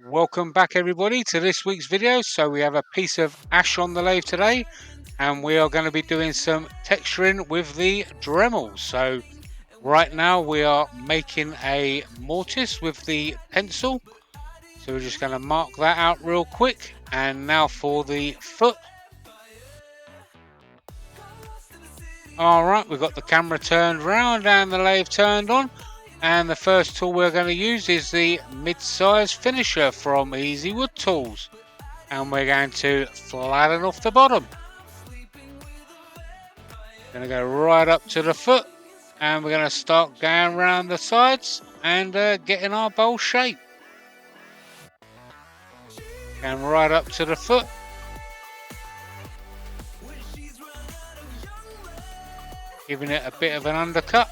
Welcome back everybody to this week's video. So we have a piece of ash on the lathe today and we are going to be doing some texturing with the Dremel. So right now we are making a mortise with the pencil. So we're just going to mark that out real quick. And now for the foot. Alright, we've got the camera turned round and the lathe turned on. And the first tool we're going to use is the mid-size finisher from Easy Wood Tools. And we're going to flatten off the bottom. Going to go right up to the foot. And we're going to start going around the sides and getting our bowl shape. And right up to the foot. Giving it a bit of an undercut.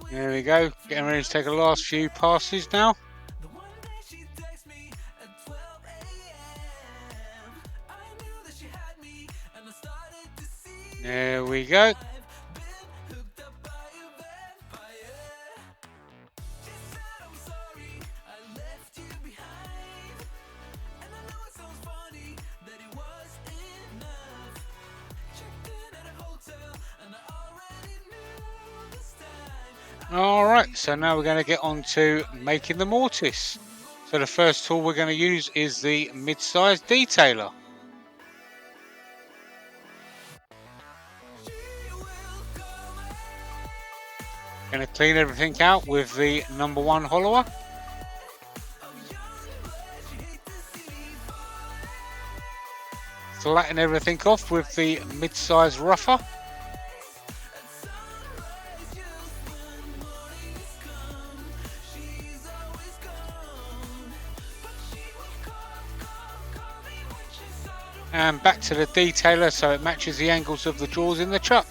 There we go, getting ready to take the last few passes now. There we go. Alright, so now we're going to get on to making the mortise. So the first tool we're going to use is the mid-size detailer. Going to clean everything out with the number 1 hollower. Flatten everything off with the mid-size rougher. And back to the detailer so it matches the angles of the jaws in the chuck.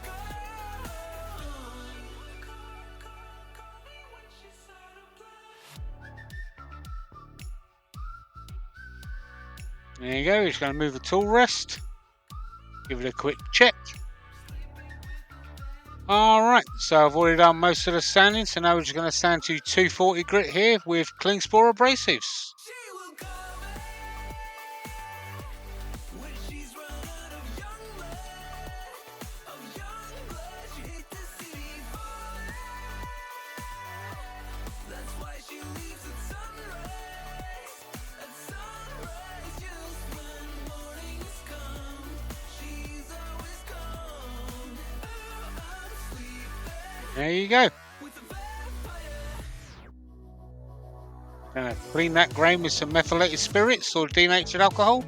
There you go, just going to move the tool rest. Give it a quick check. Alright, so I've already done most of the sanding, so now we're just going to sand to 240 grit here with clean spore abrasives. There you go. Gonna clean that grain with some methylated spirits or denatured alcohol.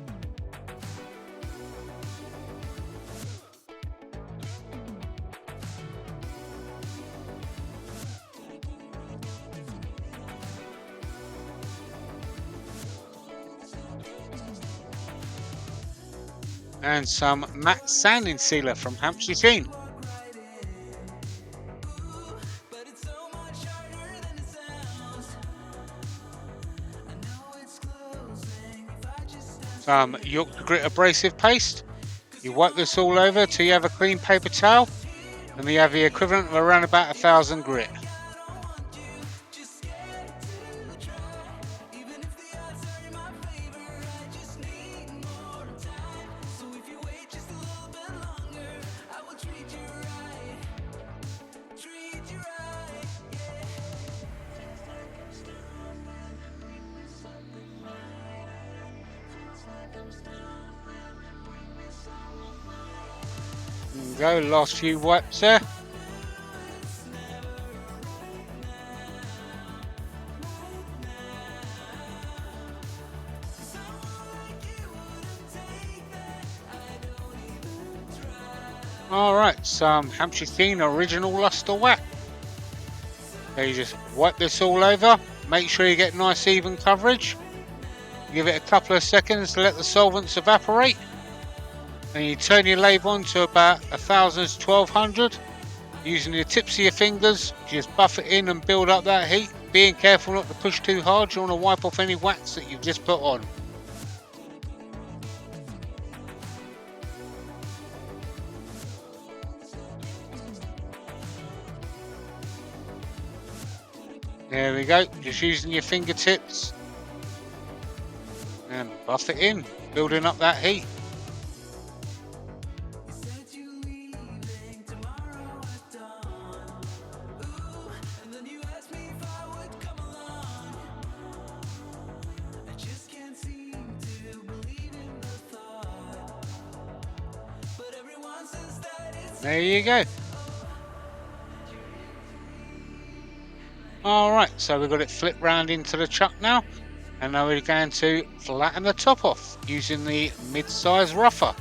And some matte sanding sealer from Hampshire Sheen. Some Yorkshire Grit abrasive paste. You wipe this all over till you have a clean paper towel, and you have the equivalent of around about 1000 grit. There we go, last few wipes there. Alright, some Hampshire Sheen original luster wax. So you just wipe this all over, make sure you get nice even coverage. Give it a couple of seconds to let the solvents evaporate. And you turn your lathe on to about 1000 to 1200. Using the tips of your fingers, just buff it in and build up that heat. Being careful not to push too hard, you want to wipe off any wax that you've just put on. There we go, just using your fingertips and buff it in, building up that heat. There you go. Alright, so we've got it flipped round into the chuck now. And now we're going to flatten the top off using the mid-size rougher.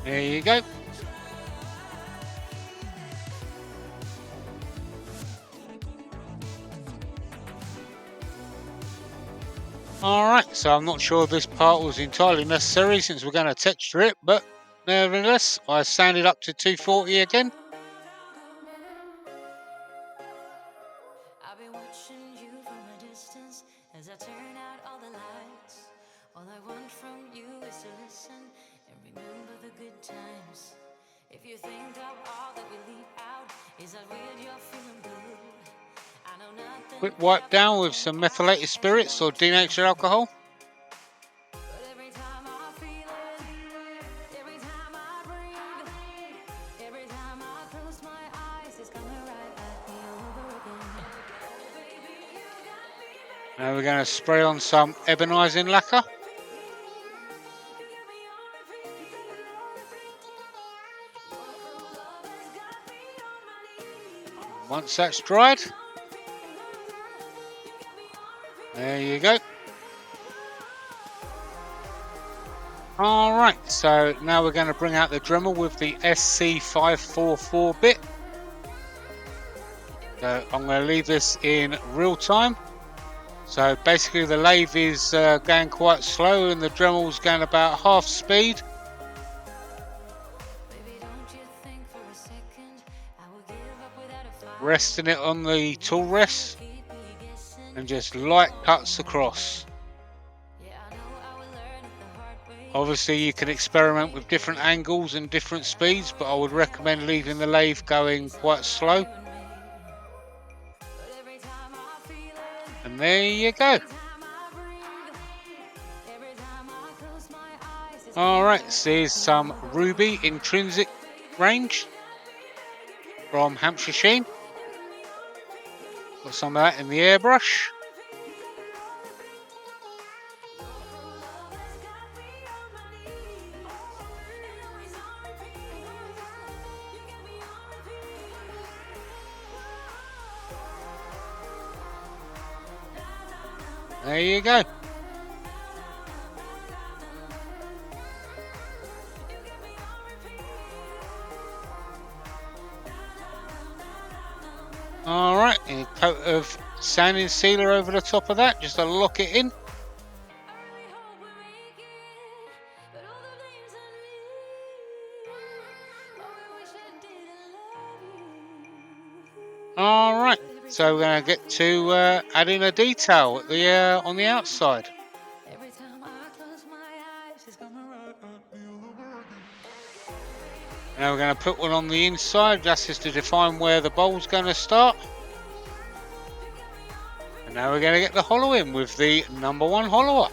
There you go. Alright, so I'm not sure this part was entirely necessary since we're going to texture it, but nevertheless, I sanded up to 240 again. I've been watching you from a distance as I turn out all the lights. All I want from you is to listen and remember the good times. If you think of all that we leave out, is that weird you're feeling good? I know nothing. Quick wipe down with some methylated spirits or denatured alcohol. Now we're going to spray on some Ebonising Lacquer. Once that's dried, there you go. Alright, so now we're going to bring out the Dremel with the SC544 bit. So I'm going to leave this in real time. So basically the lathe is going quite slow and the Dremel's going about half speed. Resting it on the tool rest and just light cuts across. Obviously you can experiment with different angles and different speeds, but I would recommend leaving the lathe going quite slow. And there you go. Alright, so here's some Ruby Intrinsic range from Hampshire Sheen. Got some of that in the airbrush. There you go. Alright, a coat of sanding sealer over the top of that, just to lock it in. Alright, so we're going to get to adding a detail at the on the outside. Now we're going to put one on the inside, just as to define where the bowl's going to start. And now we're going to get the hollow in with the #1 hollower.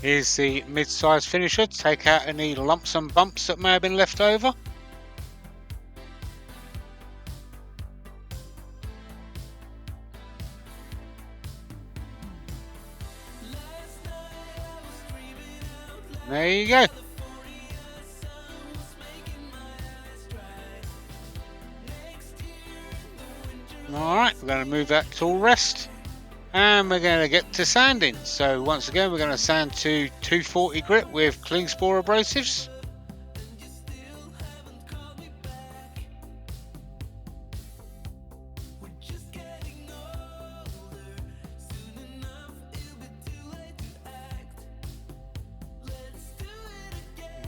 Here's the mid-size finisher to take out any lumps and bumps that may have been left over. There you go. Alright, we're going to move that tool rest and we're going to get to sanding. So once again we're going to sand to 240 grit with clean spore abrasives.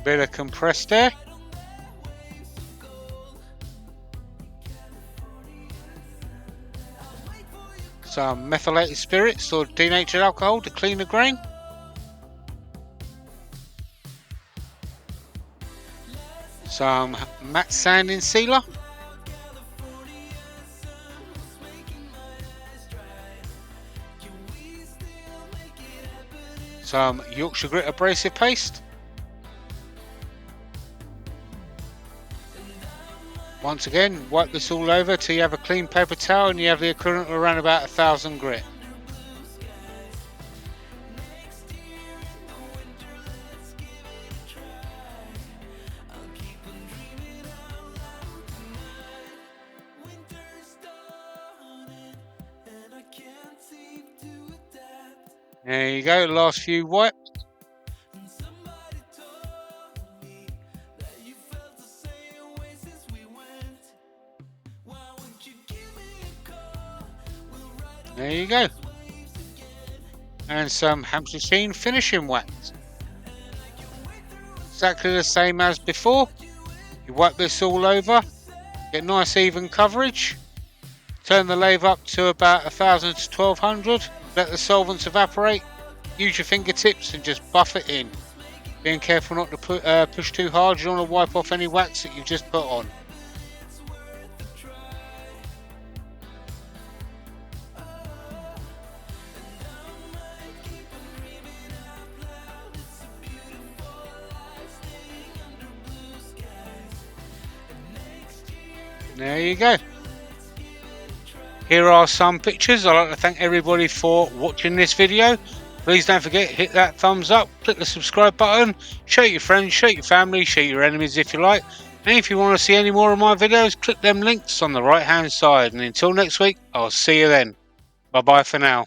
Bit of compressed air. Some methylated spirits or denatured alcohol to clean the grain. Some matte sanding sealer. Some Yorkshire Grit abrasive paste. Once again, wipe this all over till you have a clean paper towel and you have the equivalent of around about 1000 grit. There you go, last few wipes. There you go. And some Hampshire Sheen Finishing Wax. Exactly the same as before. You wipe this all over, get nice even coverage. Turn the lathe up to about 1000 to 1200. Let the solvents evaporate. Use your fingertips and just buff it in. Being careful not to push too hard. You don't want to wipe off any wax that you've just put on. There you go. Here are some pictures. I'd like to thank everybody for watching this video. Please don't forget, hit that thumbs up, click the subscribe button, show your friends, show your family, show your enemies if you like. And if you want to see any more of my videos, click them links on the right hand side. And until next week, I'll see you then. Bye bye for now.